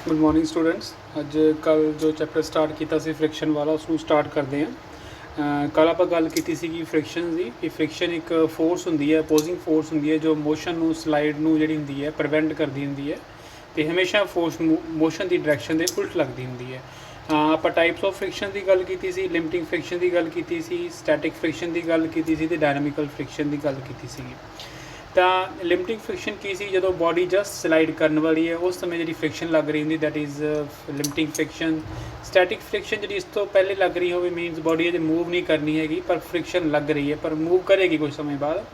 Good morning students. अज कल जो chapter start किया सी फ्रिक्शन वाला उसको स्टार्ट करते हैं। कल आप गल की सी फ्रिक्शन की कि फ्रिक्शन एक फोर्स होंगी है, अपोजिंग फोर्स होंगी है जो मोशन नू स्लाइड नू जी होंगी है प्रिवेंट करती होंगी है तो हमेशा फोर्स मोशन की डायरैक्शन के उल्ट लगती होंगी है। आप टाइप्स ऑफ फ्रिक्शन की गल की सी, लिमिटिंग फ्रिक्शन की गल की सी, स्टैटिक फ्रिक्शन की गल की सी, डायनामिकल फ्रिक्शन की गल की सी। तो लिमिटिंग फ्रिक्शन की सी जो बॉडी जस्ट स्लाइड करने वाली है उस समय जी फ्रिक्शन लग रही होंगी that is limiting friction. Static friction जी इस तो पहले लग रही हो मीनस बॉडी अजे मूव नहीं करनी हैगी पर फ्रिक्शन लग रही है पर मूव करेगी कुछ समय बाद,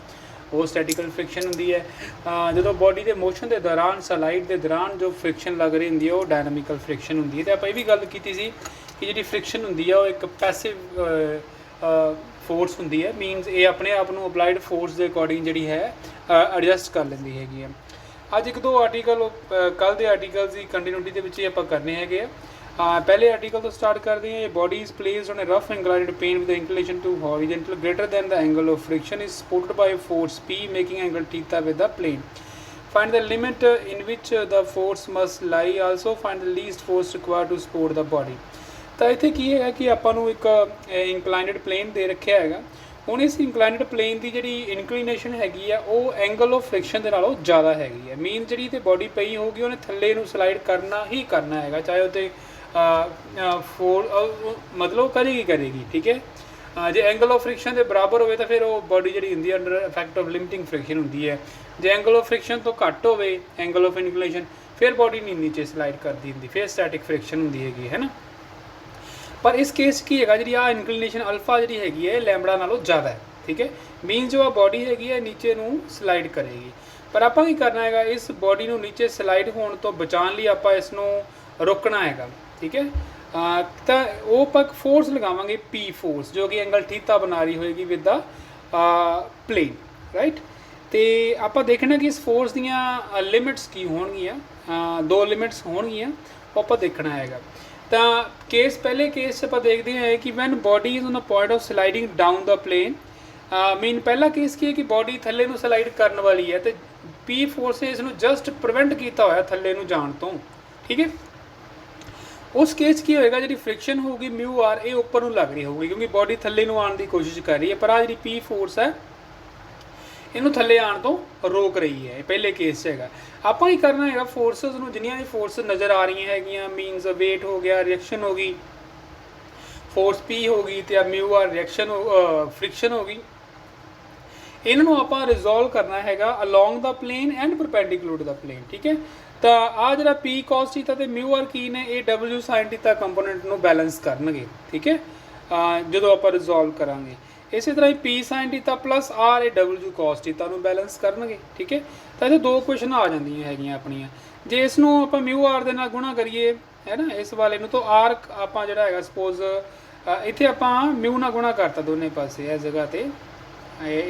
वो स्टैटिकल फ्रिक्शन होंगी है। जो बॉडी के मोशन के दौरान स्लाइड के दौरान जो फ्रिक्शन लग रही होंगी है वो डायनामिकल फ्रिक्शन होंगी है। तो आप ये भी गल की सी कि जी फ्रिक्शन होंगी है वो एक पैसिव फोर्स होंगी है, मीनस ये अपने आप को अपलाइड फोर्स के अकॉर्डिंग जी है एडजस्ट कर लेंदी हैगी है। अज एक दो आर्टिकल कल के आर्टिकल्स की कंटिन्यूटी के आप करने हैं। पहले आर्टिकल तो स्टार्ट करते हैं। Body is placed on a rough inclined plane with inclination to horizontal greater than the angle of friction is supported by force P making angle theta with the plane. Find the limit in which the force must lie, also find the least force required to support the body. तो इत्थे की है कि आपां एक inclined plane दे रखा है। ਹੁਣ इस इंक्लाइंड प्लेन की जी इनकलीनेशन हैगी वो एंगल ऑफ फ्रिक्शन के नालों ज़्यादा हैगी है। मीन जी तो बॉडी पई होगी उन्हें थल्ले नूं स्लाइड करना ही करना है, चाहे वो मतलब करेगी ठीक है। जो एंगल ऑफ फ्रिक्शन के बराबर हो तो फिर वो बॉडी जी होंगी under effect of limiting friction होंगी है। जो एंगल ऑफ फ्रिक्शन तो घट हो एंगल ऑफ इनकलीनेशन फिर बॉडी नहीं नीचे स्लाइड करती होंगी, फिर स्टैटिक फ्रिक्शन होंगी है ना। पर इस केस की है जी इनकलीनेशन अल्फा जी हैगी है लैमड़ा नालों ज़्यादा है, ठीक है। मीन जो आ बॉडी हैगी है नीचे नूं स्लाइड करेगी, पर आपां की करना है इस बॉडी नूं नीचे स्लाइड होने तो बचाने लिए आपां इसनूं रोकना है, ठीक है। तो वो आप फोर्स लगावांगे P फोर्स जो कि एंगल थीटा बना रही होएगी विद द प्लेन, राइट। तो आप देखना कि इस फोर्स दियां लिमिट्स की होणगियां, दो लिमिट्स होणगियां वो आप देखना है। तो केस पहले केस आप देखते हैं कि when body is on the point of sliding down the plane. Mean पहला केस की है कि बॉडी थल्ले नूं स्लाइड करने वाली है तो P फोर्स ने इसनूं जस्ट प्रिवेंट किया होया थल्ले नूं जाण तो, ठीक है। उस केस की होएगा जी फ्रिक्शन होगी म्यू आर ये उपर नूं लग रही होगी क्योंकि बॉडी थल्ले नूं आने की कोशिश कर रही है, पर आ जी P फोर्स है इनू थल्ले आने तो रोक रही है। पहले केस है आप ही करना है फोर्सेस नूं जिन्नियां भी फोर्स नज़र आ रही हैगियां, मीनस वेट हो गया, रिएक्शन होगी, फोर्स P होगी तो म्यू आर रिएक्शन फ्रिक्शन होगी, इन्हों आप रिजोल्व करना है along the plane and perpendicular to the plane, ठीक है। तो आ जरा P cos थीटा ते म्यू आर की ने ये W sin थीटा कंपोनेंट नूं बैलेंस करनगे, ठीक है, जो आप रिजोल्व करांगे। इस तरह ही P sin theta plus R ए W cos थीटा नूं बैलेंस करनगे, ठीक है। तो ये दो क्वेश्चन आ जांदियां हैगियां अपनियां। जे इसनूं आपां म्यू आर दे नाल गुणा करिए है ना इस वाले नूं तो R आपां जिहड़ा हैगा सपोज इत्थे आपां म्यू नाल गुणा करता दोनों पासे इस जगह ते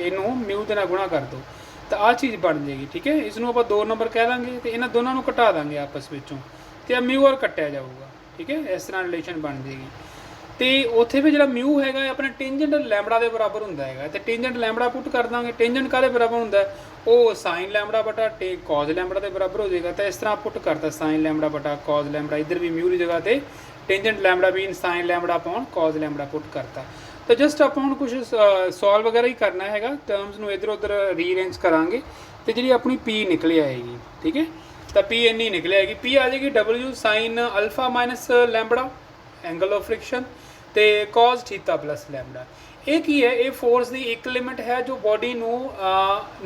इनू म्यू के नाल गुणा कर दो तो आ चीज़ बन जाएगी, ठीक है। इसनों आप 2 नंबर कह देंगे तो इन्होंने दोनों को घटा देंगे आपस में तो म्यू और कट्टिया जाऊगा, ठीक है। इस तरह रिलेशन बन जाएगी। तो उत्थे भी जो म्यू है अपने टेंजेंट लैमड़ा के बराबर होंगे है तो टेंजेंट लैमड़ा पुट कर देंगे। टेंजेंट काहदे बराबर होंगे वो साइन लैमड़ा बटा कॉज लैमड़ा के बराबर हो जाएगा। तो इस तरह पुट करता साइन लैमड़ा बटा कॉज लैमड़ा, इधर भी म्यू की जगह पर टेंजेंट लैमड़ा भी sine lambda upon cos lambda put करता। तो जस्ट आप हम कुछ सॉल्व वगैरह ही करना है, टर्म्स में इधर उधर रीअरेंज करांगे तो जी अपनी P निकल आएगी, ठीक है। तो P इन्नी निकल आएगी, P आ जाएगी W sine alpha minus lambda angle of friction तो कॉज थीटा प्लस लैमड़ा। ये की है ये फोर्स की एक लिमिट है जो बॉडी नूं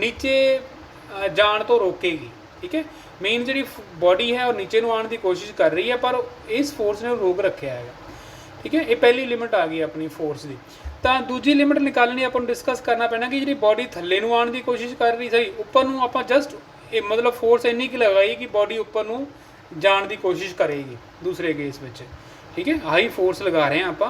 नीचे जाण तो रोकेगी, ठीक है। मेन जी बॉडी है और नीचे नूं आने की कोशिश कर रही है पर इस फोर्स ने रोक रखा है, ठीक है। ये पहली लिमिट आ गई अपनी फोर्स की। तो दूजी लिमिट निकालनी अपन डिस्कस करना पैना कि जी बॉडी थल्ले नूं आने की कोशिश कर रही सही उपर नूं आपां जस्ट मतलब फोर्स इन्नी की लगाई कि बॉडी उपर नूं जाण की कोशिश करेगी दूसरे केस में, ठीक है। हाई फोर्स लगा रहे हैं आप,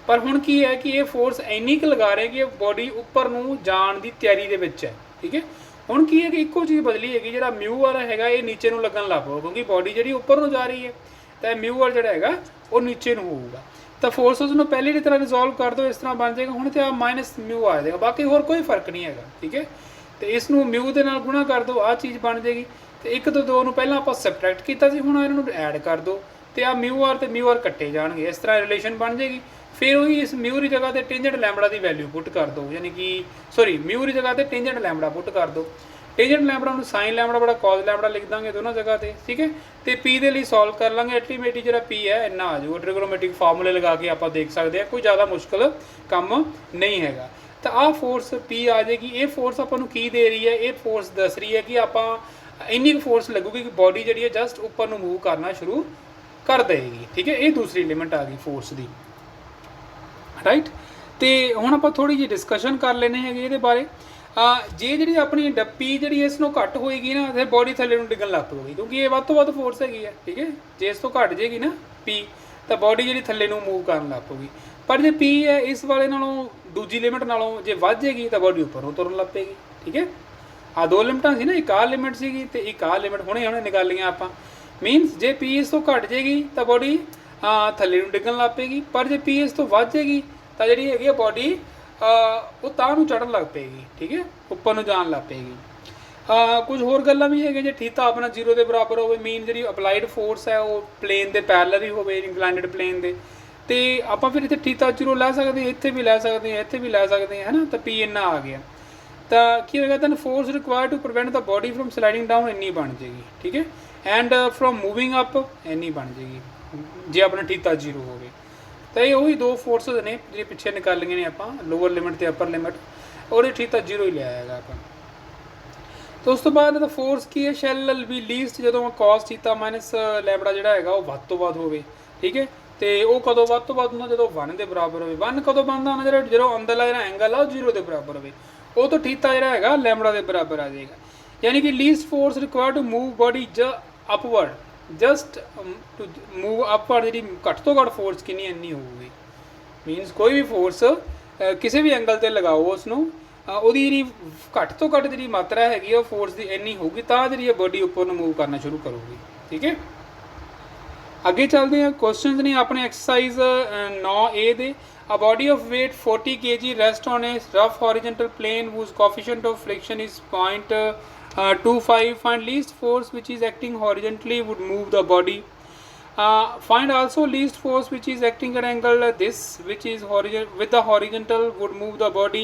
पर हुण की है कि ये फोर्स इन्नी की लगा रहे हैं कि बॉडी उपर नूं जाण की तैयारी दे विच है, ठीक है। हुण की है कि एको चीज़ बदली है जो म्यू वाला है ये नीचे नूं लगन लग पो क्योंकि बॉडी जी उपर नूं जा रही है तो म्यू वाला जो है वो नीचे नूं होगा। तो फोर्सेस में पहले की तरह रिजोल्व कर दो इस तरह बन जाएगा। हूँ तो माइनस म्यू आ जाएगा, बाकी होर कोई फर्क नहीं है, ठीक है। तो इसनों म्यू के नाल गुणा कर दो आ चीज़ बन जाएगी। ਤੇ 1 ਤੋਂ 2 ਨੂੰ ਪਹਿਲਾਂ ਆਪਾਂ ਸਬਟਰੈਕਟ ਕੀਤਾ ਸੀ, ਹੁਣ ਇਹਨਾਂ ਨੂੰ ਐਡ ਕਰ ਦਿਓ ਤੇ ਆ ਮਿਊ ਆਰ ਤੇ ਮਿਊ ਆਰ ਕੱਟੇ ਜਾਣਗੇ, ਇਸ ਤਰ੍ਹਾਂ ਰਿਲੇਸ਼ਨ ਬਣ ਜਾਏਗੀ। ਫਿਰ ਉਹੀ ਇਸ ਮਿਊ ਦੀ ਜਗ੍ਹਾ ਤੇ ਟੈਂਜੈਂਟ ਲੈਂਬਡਾ ਦੀ ਵੈਲਿਊ ਪੁੱਟ ਕਰ ਦਿਓ, ਯਾਨੀ ਕਿ ਸੌਰੀ ਮਿਊ ਦੀ ਜਗ੍ਹਾ ਤੇ ਟੈਂਜੈਂਟ ਲੈਂਬਡਾ ਪੁੱਟ ਕਰ ਦਿਓ। ਟੈਂਜੈਂਟ ਲੈਂਬਡਾ ਨੂੰ ਸਾਈਨ ਲੈਂਬਡਾ ਬੜਾ ਕਾਜ਼ ਲੈਂਬਡਾ ਲਿਖ ਦਾਂਗੇ ਦੋਨੋਂ ਜਗ੍ਹਾ ਤੇ, ਠੀਕ ਹੈ। ਤੇ ਪੀ ਦੇ ਲਈ ਸੋਲਵ ਕਰ ਲਾਂਗੇ, ਅਲਟੀਮੇਟਲੀ ਜਿਹੜਾ ਪੀ ਹੈ ਇੰਨਾ ਆ ਜਾਊਗਾ। ਟ੍ਰਿਗੋਨੋਮੈਟ੍ਰਿਕ ਫਾਰਮੂਲੇ ਲਗਾ ਕੇ ਆਪਾਂ ਦੇਖ ਸਕਦੇ ਹਾਂ, ਕੋਈ ਜ਼ਿਆਦਾ ਮੁਸ਼ਕਲ ਕੰਮ ਨਹੀਂ ਹੈਗਾ। ਤਾਂ ਆਹ ਫੋਰਸ ਪੀ ਆ ਜਾਏਗੀ। ਇਹ ਫੋਰਸ ਆਪਾਂ ਨੂੰ ਕੀ ਦੇ ਰਹੀ ਹੈ, ਇਹ ਫੋਰਸ ਦੱਸ ਰਹੀ ਹੈ ਕਿ ਆਪਾਂ ਇੰਨੀ ਕੁ ਫੋਰਸ ਲੱਗੂਗੀ ਕਿ ਬੋਡੀ ਜਿਹੜੀ ਹੈ ਜਸਟ ਉੱਪਰ ਨੂੰ ਮੂਵ ਕਰਨਾ ਸ਼ੁਰੂ ਕਰ ਦੇਗੀ, ਠੀਕ ਹੈ। ਇਹ ਦੂਸਰੀ ਲਿਮਿਟ ਆ ਗਈ ਫੋਰਸ ਦੀ, ਰਾਈਟ। ਤੇ ਹੁਣ ਆਪਾਂ ਥੋੜੀ ਜਿਹੀ ਡਿਸਕਸ਼ਨ ਕਰ ਲੈਣੇ ਹੈਗੇ ਇਹਦੇ ਬਾਰੇ। ਜੇ ਜਿਹੜੀ ਆਪਣੀ ਪੀ ਜਿਹੜੀ ਇਸ ਨੂੰ ਘੱਟ ਹੋਏਗੀ ਨਾ, ਫਿਰ ਬੋਡੀ ਥੱਲੇ ਨੂੰ ਡਿੱਗਣ ਲੱਗ ਪਊਗੀ, ਕਿਉਂਕਿ ਇਹ ਵੱਧ ਤੋਂ ਵੱਧ ਫੋਰਸ ਹੈਗੀ ਹੈ, ਠੀਕ ਹੈ। ਜੇ ਇਸ ਤੋਂ ਘੱਟ ਜਾਏਗੀ ਨਾ ਪੀ, ਤਾਂ ਬੋਡੀ ਜਿਹੜੀ ਥੱਲੇ ਨੂੰ ਮੂਵ ਕਰਨ ਲੱਗ ਪਊਗੀ। ਪਰ ਜੇ ਪੀ ਹੈ ਇਸ ਵਾਲੇ ਨਾਲੋਂ ਦੂਜੀ ਲਿਮਿਟ ਨਾਲੋਂ ਜੇ ਵੱਧ ਜਾਏਗੀ ਤਾਂ ਬੋਡੀ ਉੱਪਰ ਨੂੰ ਤੁਰਨ ਲੱਗ ਪਏਗੀ, ਠੀਕ ਹੈ। ਆ ਦੋ ਲਿਮਿਟਾਂ ਸੀ ਨਾ, ਇੱਕ ਆਹ ਲਿਮਿਟ ਸੀਗੀ ਤੇ ਇੱਕ ਆਹ ਲਿਮਿਟ ਹੁਣੇ ਨਿਕਾਲੀਆਂ ਆਪਾਂ। ਮੀਨਸ ਜੇ ਪੀ ਇਸ ਤੋਂ ਘੱਟ ਜਾਏਗੀ ਤਾਂ ਬੋਡੀ ਥੱਲੇ ਨੂੰ ਡਿੱਗਣ ਲੱਗ ਪਏਗੀ, ਪਰ ਜੇ ਪੀ ਇਸ ਤੋਂ ਵੱਧ ਜਾਏਗੀ ਤਾਂ ਜਿਹੜੀ ਹੈਗੀ ਆ ਬੋਡੀ ਉਹ ਤਾਂ ਨੂੰ ਚੜ੍ਹਨ ਲੱਗ ਪਏਗੀ, ਠੀਕ ਹੈ, ਉੱਪਰ ਨੂੰ ਜਾਣ ਲੱਗ ਪਏਗੀ। ਕੁਝ ਹੋਰ ਗੱਲਾਂ ਵੀ ਹੈਗੀਆਂ, ਜੇ ਥੀਟਾ ਆਪਣਾ 0 ਦੇ ਬਰਾਬਰ ਹੋਵੇ, ਮੀਨ ਜਿਹੜੀ ਅਪਲਾਈਡ ਫੋਰਸ ਹੈ ਉਹ ਪਲੇਨ ਦੇ ਪੈਰਲਲ ਹੀ ਹੋਵੇ, ਇੰਕਲਾਈਨਡ ਪਲੇਨ ਦੇ, ਤੇ ਆਪਾਂ ਫਿਰ ਇੱਥੇ ਥੀਟਾ 0 ਲੈ ਸਕਦੇ ਹਾਂ, ਇੱਥੇ ਵੀ ਲੈ ਸਕਦੇ ਹਾਂ, ਇੱਥੇ ਵੀ ਲੈ ਸਕਦੇ ਹਾਂ, ਹੈ ਨਾ। ਤਾਂ ਪੀ ਇੰਨਾ ਆ ਗਿਆ ਤਾਂ ਕੀ ਹੋਏਗਾ, ਤਾਂ force required to prevent the body from sliding down ਇੰਨੀ ਬਣ ਜਾਏਗੀ, ਠੀਕ ਹੈ। ਐਂਡ ਫਰੋਮ ਮੂਵਿੰਗ ਅਪ ਇੰਨੀ ਬਣ ਜਾਏਗੀ ਜੇ ਆਪਣਾ ਥੀਟਾ 0 ਹੋਵੇ। ਤਾਂ ਇਹ ਉਹੀ ਦੋ ਫੋਰਸਸ ਨੇ ਜਿਹੜੇ ਪਿੱਛੇ ਨਿਕਾਲੀਆਂ ਨੇ ਆਪਾਂ, ਲੋਅਰ ਲਿਮਿਟ ਤੇ ਅਪਰ ਲਿਮਿਟ, ਉਹਦੇ ਥੀਟਾ 0 ਹੀ ਲਿਆ ਹੈਗਾ ਆਪਾਂ। ਤਾਂ ਉਸ ਤੋਂ ਬਾਅਦ ਤਾਂ ਫੋਰਸ ਕੀ ਹੈ, ਸ਼ੈਲ ਵੀ ਲੀਸਟ ਜਦੋਂ ਕਾਸ ਥੀਟਾ ਮਾਈਨਸ ਲੈਂਬਡਾ ਜਿਹੜਾ ਹੈਗਾ ਉਹ ਵੱਧ ਤੋਂ ਵੱਧ ਹੋਵੇ, ਠੀਕ ਹੈ। ਤੇ ਉਹ ਕਦੋਂ ਵੱਧ ਤੋਂ ਵੱਧ ਹੁੰਦਾ, ਜਦੋਂ 1 ਦੇ ਬਰਾਬਰ ਹੋਵੇ। 1 ਕਦੋਂ ਬਣਦਾ ਹੁੰਦਾ, ਜਦੋਂ ਅੰਦਰਲਾ ਜਿਹੜਾ ਐਂਗਲ ਆ ਉਹ 0 ਦੇ ਬਰਾਬਰ ਹੋਵੇ, ਉਹ ਤੋਂ ਥੀਟਾ ਜਿਹੜਾ ਹੈਗਾ ਲੈਂਬਡਾ ਦੇ ਬਰਾਬਰ ਆ ਜਾਏਗਾ। ਯਾਨੀ ਕਿ least force required to move body upward, just to move upward, ਜਿਹੜੀ ਘੱਟ ਤੋਂ ਘੱਟ ਫੋਰਸ ਕਿੰਨੀ ਇੰਨੀ ਹੋਊਗੀ। ਮੀਨਸ ਕੋਈ ਵੀ ਫੋਰਸ ਕਿਸੇ ਵੀ ਐਂਗਲ 'ਤੇ ਲਗਾਓ ਉਸਨੂੰ, ਉਹਦੀ ਜਿਹੜੀ ਘੱਟ ਤੋਂ ਘੱਟ ਜਿਹੜੀ ਮਾਤਰਾ ਹੈਗੀ ਉਹ ਫੋਰਸ ਦੀ ਇੰਨੀ ਹੋਊਗੀ ਤਾਂ ਜਿਹੜੀ ਬੋਡੀ ਉੱਪਰ ਨੂੰ ਮੂਵ ਕਰਨਾ ਸ਼ੁਰੂ ਕਰੂਗੀ, ਠੀਕ ਹੈ। ਅੱਗੇ ਚੱਲਦੇ ਹਾਂ, ਕੁਐਸਚਨਸ ਨੇ ਆਪਣੇ ਐਕਸਰਸਾਈਜ਼ 9A ਦੇ। A body of weight 40 kg rests on a rough horizontal plane whose coefficient of friction is 0.25. Find least force which is acting horizontally would move the body. Find also least force which is acting at angle this which is with the horizontal would move the body.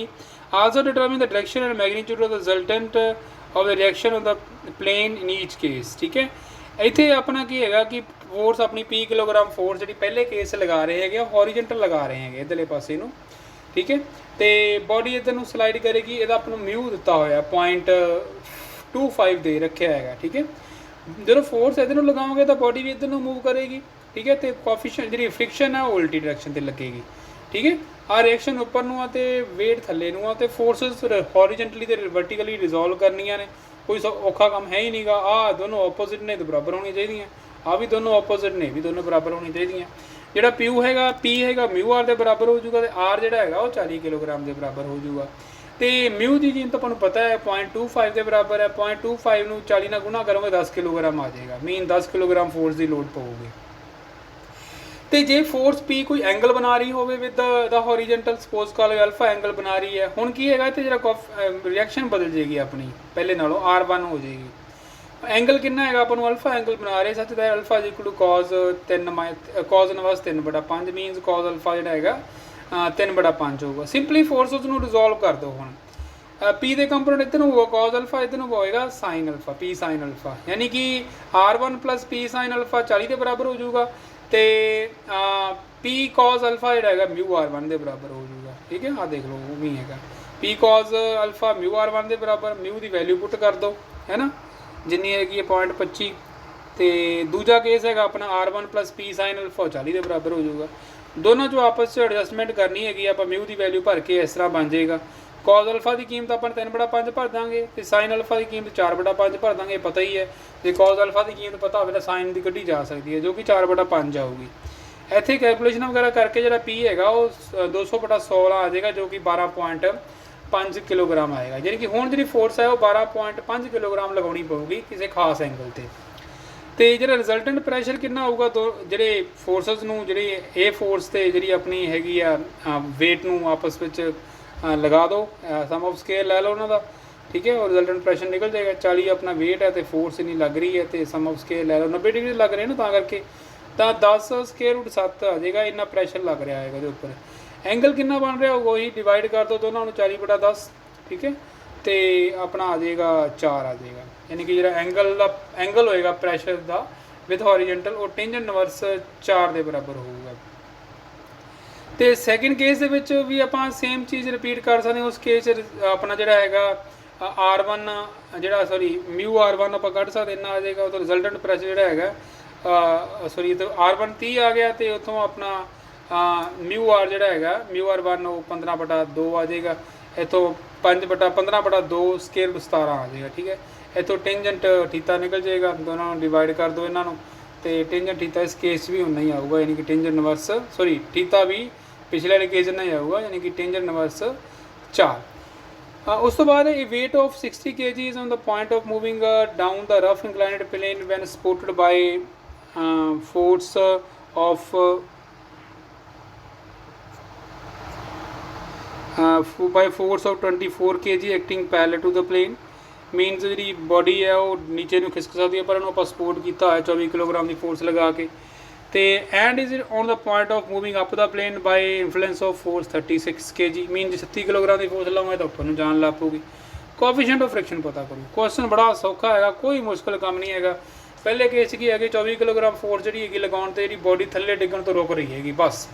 Also determine the direction and magnitude of the resultant of the reaction of the plane in each case, ठीक है। ਇੱਥੇ ਆਪਣਾ ਕੀ ਹੈਗਾ ਕਿ force ਆਪਣੀ p kilogram force ਜਿਹੜੀ ਪਹਿਲੇ case ਲਗਾ ਰਹੇ ਹੈਗੇ ਹੌਰੀਜ਼ੌਂਟਲ ਲਗਾ ਰਹੇ ਹੈਗੇ ਇੱਧਰਲੇ ਪਾਸੇ ਨੂੰ, ਠੀਕ ਹੈ। ਤੇ ਬੋਡੀ ਇੱਧਰ ਨੂੰ ਸਲਾਈਡ ਕਰੇਗੀ, ਇਹਦਾ ਆਪਾਂ ਨੂੰ ਮਿਊ ਦਿੱਤਾ ਹੋਇਆ 0.25 ਦੇ ਰੱਖਿਆ ਹੈਗਾ, ਠੀਕ ਹੈ। ਜਦੋਂ ਫੋਰਸ ਇੱਧਰ ਨੂੰ ਲਗਾਓਗੇ ਤਾਂ ਬੋਡੀ ਵੀ ਇੱਧਰ ਨੂੰ ਮੂਵ ਕਰੇਗੀ, ਠੀਕ ਹੈ। ਤੇ ਕੋਐਫੀਸ਼ੀਐਂਟ ਜਿਹੜੀ ਫ੍ਰਿਕਸ਼ਨ ਹੈ ਉਹ ਉਲਟੀ ਡਾਇਰੈਕਸ਼ਨ 'ਤੇ ਲੱਗੇਗੀ, ਠੀਕ ਹੈ। ਆਹ ਰਿਐਕਸ਼ਨ ਉੱਪਰ ਨੂੰ ਆ ਤੇ ਵੇਟ ਥੱਲੇ ਨੂੰ ਆ, ਤੇ ਫੋਰਸਸ ਹੌਰੀਜ਼ੌਂਟਲੀ ਤੇ ਵਰਟੀਕਲੀ ਰਿਜ਼ੋਲਵ ਕਰਨੀਆਂ ਨੇ, ਕੋਈ ਔਖਾ ਕੰਮ ਹੈ ਹੀ ਨਹੀਂਗਾ। ਆਹ ਦੋਨੋਂ ਆਪੋਜ਼ਿਟ ਨੇ ਤੇ ਬਰਾਬਰ ਹੋਣੀਆਂ ਚਾਹੀਦੀਆਂ, ਆਹ ਵੀ ਦੋਨੋਂ ਆਪੋਜ਼ਿਟ ਨੇ, ਵੀ ਦੋਨੋਂ ਬਰਾਬਰ ਹੋਣੀਆਂ ਚਾਹੀਦੀਆਂ। ਜਿਹੜਾ ਪਿਊ ਹੈਗਾ ਪੀ ਹੈਗਾ ਮਿਊ ਆਰ ਦੇ ਬਰਾਬਰ ਹੋ ਜਾਊਗਾ, ਤੇ ਆਰ ਜਿਹੜਾ ਹੈਗਾ ਉਹ 40 ਕਿਲੋਗ੍ਰਾਮ ਦੇ ਬਰਾਬਰ ਹੋ ਜਾਊਗਾ। ਤੇ ਮਿਊ ਦੀ ਕੀਮਤ ਆਪਾਂ ਨੂੰ ਪਤਾ ਹੈ 0.25 ਦੇ ਬਰਾਬਰ ਹੈ। 0.25 ਨੂੰ 40 ਨਾਲ ਗੁਣਾ ਕਰੋਗੇ 10 ਕਿਲੋਗ੍ਰਾਮ ਆ ਜਾਏਗਾ, ਮੀਨ 10 ਕਿਲੋਗ੍ਰਾਮ ਫੋਰਸ ਦੀ ਲੋਡ ਪਊਗੀ। ਤੇ ਜੇ ਫੋਰਸ ਪੀ ਕੋਈ ਐਂਗਲ ਬਣਾ ਰਹੀ ਹੋਵੇ ਵਿਦ ਦਾ ਹੌਰੀਜ਼ੌਂਟਲ, ਸਪੋਜ਼ ਕਰ ਲਓ ਅਲਫਾ ਐਂਗਲ ਬਣਾ ਰਹੀ ਹੈ, ਹੁਣ ਕੀ ਹੈਗਾ ਤੇ ਜਿਹੜਾ ਰਿਐਕਸ਼ਨ ਬਦਲ ਜਾਏਗੀ ਆਪਣੀ ਪਹਿਲੇ ਨਾਲੋਂ R1 ਹੋ ਜਾਏਗੀ। ਐਂਗਲ ਕਿੰਨਾ ਹੈਗਾ ਆਪਾਂ ਨੂੰ, ਅਲਫਾ ਐਂਗਲ ਬਣਾ ਰਹੇ, ਸੱਚ ਦਾ alpha equal to cos 3 cos inverse 3/5 means cos alpha ਜਿਹੜਾ ਹੈਗਾ 3/5 ਹੋਊਗਾ। ਸਿੰਪਲੀ ਫੋਰਸਸ ਨੂੰ ਰਿਜ਼ੋਲਵ ਕਰ ਦਿਓ। ਹੁਣ ਪੀ ਦੇ ਕੰਪੋਨੈਂਟ ਇੱਧਰ ਨੂੰ ਹੋਊਗਾ cos ਅਲਫਾ, ਇੱਧਰ ਨੂੰ ਹੋਏਗਾ sin alpha, p sin alpha, ਯਾਨੀ ਕਿ R1 + p sin ਅਲਫਾ 40 ਦੇ ਬਰਾਬਰ ਹੋ ਜਾਊਗਾ, ਤੇ p cos ਅਲਫਾ ਜਿਹੜਾ ਹੈਗਾ ਮਿਊ R1 ਦੇ ਬਰਾਬਰ ਹੋ ਜਾਊਗਾ, ਠੀਕ ਹੈ। ਆਹ ਦੇਖ ਲਓ ਉਹ ਵੀ ਹੈਗਾ p cos ਅਲਫਾ ਮਿਊ R1 ਦੇ ਬਰਾਬਰ। ਮਿਊ ਦੀ ਵੈਲਿਊ ਪੁੱਟ ਕਰ ਦਿਓ, ਹੈ ਨਾ, ਜਿੰਨੀ ਹੈਗੀ ਹੈ 0.25। ਤੇ ਦੂਜਾ ਕੇਸ ਹੈਗਾ ਆਪਣਾ R1 + p sin ਅਲਫਾ 40 ਦੇ ਬਰਾਬਰ ਹੋ ਜਾਊਗਾ। ਦੋਨੋਂ 'ਚੋਂ ਆਪਸ 'ਚ ਐਡਜਸਟਮੈਂਟ ਕਰਨੀ ਹੈਗੀ, ਆਪਾਂ ਮਿਊ ਦੀ ਵੈਲਿਊ ਭਰ ਕੇ ਇਸ ਤਰ੍ਹਾਂ ਬਣ ਜਾਏਗਾ। cos ਅਲਫਾ ਦੀ ਕੀਮਤ ਆਪਾਂ 3/5 ਭਰ ਦਾਂਗੇ, ਤੇ sin ਅਲਫਾ ਦੀ ਕੀਮਤ 4/5 ਭਰ ਦਾਂਗੇ। ਪਤਾ ਹੀ ਹੈ ਜੇ cos ਅਲਫਾ ਦੀ ਕੀਮਤ ਪਤਾ ਹੋਵੇ ਤਾਂ sin ਦੀ ਕੱਢੀ ਜਾ ਸਕਦੀ ਹੈ, ਜੋ ਕਿ 4/5 ਆਊਗੀ। ਇੱਥੇ ਕੈਲਕੂਲੇਸ਼ਨ ਵਗੈਰਾ ਕਰਕੇ ਜਿਹੜਾ p ਹੈਗਾ ਉਹ 200/16 ਆ ਜਾਏਗਾ, ਜੋ ਕਿ 12.5 ਕਿਲੋਗ੍ਰਾਮ ਆਏਗਾ। ਯਾਨੀ ਕਿ ਹੁਣ ਜਿਹੜੀ ਫੋਰਸ ਹੈ ਉਹ 12.5 ਕਿਲੋਗ੍ਰਾਮ ਲਗਾਉਣੀ ਪਊਗੀ ਕਿਸੇ ਖਾਸ ਐਂਗਲ 'ਤੇ। ਤੇ ਜਿਹੜਾ ਰਿਜ਼ਲਟੈਂਟ ਪ੍ਰੈਸ਼ਰ ਕਿੰਨਾ ਆਊਗਾ, ਜਿਹੜੇ ਫੋਰਸਸ ਨੂੰ ਜਿਹੜੀ ਇਹ ਫੋਰਸ ਤੇ ਜਿਹੜੀ ਆਪਣੀ ਹੈਗੀ ਆ ਵੇਟ ਨੂੰ ਆਪਸ ਵਿੱਚ ਲਗਾ ਦਿਓ, ਸਮ ਆਫ ਸਕੇਅਰ ਲੈ ਲਓ ਉਹਨਾਂ ਦਾ, ठीक है। और रिजल्टेंट प्रेशर निकल जाएगा। 40 अपना वेट है तो फोर्स इन्नी लग रही है तो सम ऑफ स्केयर लै लो 90 डिग्री लग रहे हैं ना, करके तो 10 स्केयर रूट 7 आ जाएगा, इन्ना प्रैशर लग रहा है उपर। एंगल कितना बन रहा होगा वही डिवाइड कर दो दोनों 40/10, ठीक है, तो अपना आ जाएगा 4 आ जाएगा, यानी कि जो एंगल होएगा प्रैशर का विद हॉरिजेंटल और टेंजेंट इनवर्स 4 के बराबर होगा। तो सैकेंड केस के भी आप सेम चीज़ रिपीट कर सकते। उस केस अपना जोड़ा है R1 जोड़ा सॉरी μ_R1 आप कढ़ सकते, इन्ना आ जाएगा। तो रिजल्टेंट प्रैशर जोड़ा है सॉरी तो R1 30 आ गया, तो उतों अपना μR जोड़ा है μR1 वो 15/2 आ जाएगा। इतों 15/2 स्केयर 17 आ जाएगा, ठीक है। इतों टेंजेंट थीटा निकल जाएगा, दोनों डिवाइड कर दो इन्हों, तो टेंजेंट थीटा इस केस भी उन्ना ही आऊगा, यानी कि टेंजेंट इनवर्स सॉरी थीटा भी पिछले वाले केस ना ही आऊगा, यानी कि टेंजेंट इनवर्स 4। उस तो बाद weight of 60 kg is on the point of moving down the rough inclined plane when supported by force of by force of 24 kg acting parallel to the plane means जी body है वो नीचे ਨੂੰ खिसक सकती है, पर उन्होंने आप सपोर्ट किया है 24 किलोग्राम की फोर्स लगा के, तो and is on the point of moving up the plane by influence of force 36 kg mean 36 kilogram की फोर्स लगाओगे तो उपर जान लग पऊगी। कोएफिशिएंट ऑफ फ्रिक्शन पता करो। क्वेश्चन बड़ा सौखा है, कोई मुश्किल काम नहीं है। पहले केस की है 24 किलोग्राम फोर्स जी लगाने तो जी बॉडी थले डिगन तो रोक रही है बस,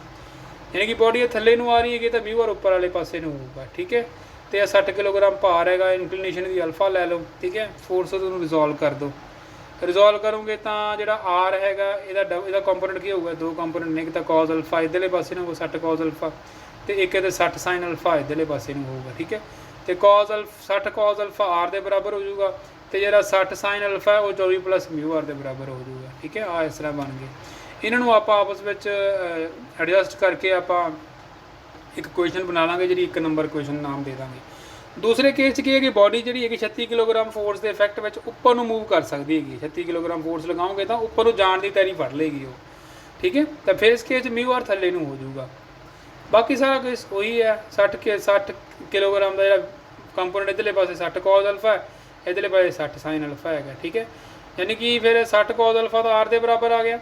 यानी कि बॉडी थले आ रही है तो μR उपर वाले पासे होगा, ठीक है। तो 60 किलोग्राम भार है, इंक्लिनेशन की अल्फा लै लो, ठीक है। फोर्स तुम रिजोल्व कर दो, रिजोल्व करोगे तो जो आर है यदा कंपोनेंट की होगा, 2 कंपोनेंट ने, एक तो कॉज अल्फा इधरले पासे होगा 60 कॉज अल्फा, तो एक 60 साइन अल्फा इधरले पासे होगा, ठीक है। तो कॉज 60 कॉज अल्फा आर के बराबर हो जाऊगा, तो जो 60 साइन अल्फा है वो 24 प्लस μR के बराबर हो जाऊगा, ठीक है। आ इस तरह बन गए। इन्हों आप आपस में एडजस्ट करके आप एक क्वेश्चन बना लाँगे जी 1 नंबर क्वेश्चन नाम दे देंगे। दूसरे केस की है कि बॉडी जी है 36 किलोग्राम फोर्स के इफैक्ट में उपर मूव कर सकती है, 36 किलोग्राम फोर्स लगाओगे तो उपर जाने की तैयारी फड़ लेगी वो, ठीक है। तो फिर इस केस μR थले हो जाऊगा। बाकी सारा केस वही है, 60 किलोग्राम का जो कंपोनेंट इधरले पासे 60 कॉज अल्फा है, इधरले पासे 60 साइन अल्फा है, ठीक है। यानी कि फिर 60 कॉज अल्फा तो आर के बराबर आ गया,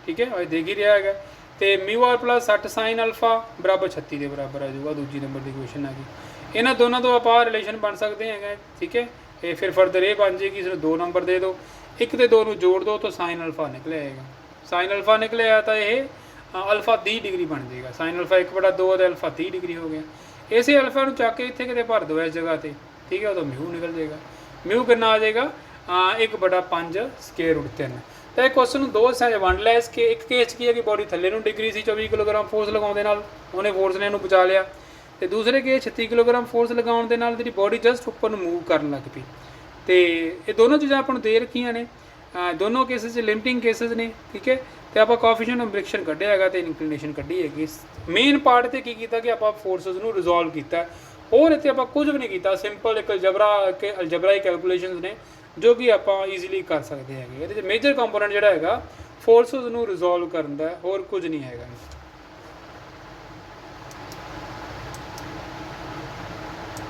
ठीक है, देख ही रहा है। तो μR प्लस 60 साइन अल्फा बराबर 36 के बराबर आ जाऊगा। दूसरी नंबर की क्वेश्चन आ गई। इन्होंने दोनों तो आप रिलेशन बन सकते हैं, ठीक है। ये फिर फर्दर ये बन जाएगी, इसमें 2 नंबर दे दो, 1 ते 2 जोड़ दो तो साइन अल्फा निकले आएगा। साइन अल्फा निकले आया तो ये अल्फा 30 डिग्री बन जाएगा। साइन अल्फा 1/2 तो अल्फा 30 डिग्री हो गया। इसे अल्फा को चक के इतने कितने भर दो इस जगह पर, ठीक है, तो म्यू निकल जाएगा। म्यू कितना आ जाएगा 1/5 स्केयर रूट 3। तो यह क्वेश्चन 2 हिस्सों में वंड लिया। इसके एक केस की है कि बॉडी थले डिग्री सी 24 किलोग्राम फोर्स लगाने उन्हें फोर्स ने बचा लिया, तो दूसरे केस 36 किलोग्राम फोर्स लगाने जी बॉडी जस्ट उपर मूव कर लग पी। तो ये दोनों चीज़ा अपन दे रखिया ने, दोनों केसेस लिमिटिंग केसेस ने, ठीक है। तो आप कोएफिशिएंट ऑफ फ्रिक्शन कढ़िया है तो इंक्लिनेशन कढ़ी है। मेन पार्ट से की किया कि आप फोर्सेस को रिजोल्व किया, और इतने आप कुछ भी नहीं किया, सिंपल एक अलजबराई कैलकुलेशन ने जो कि आप ईजीली कर सकते हैं। ये मेजर कंपोनेंट जोड़ा है फोर्सेस को रिजोल्व करना है, और कुछ नहीं है।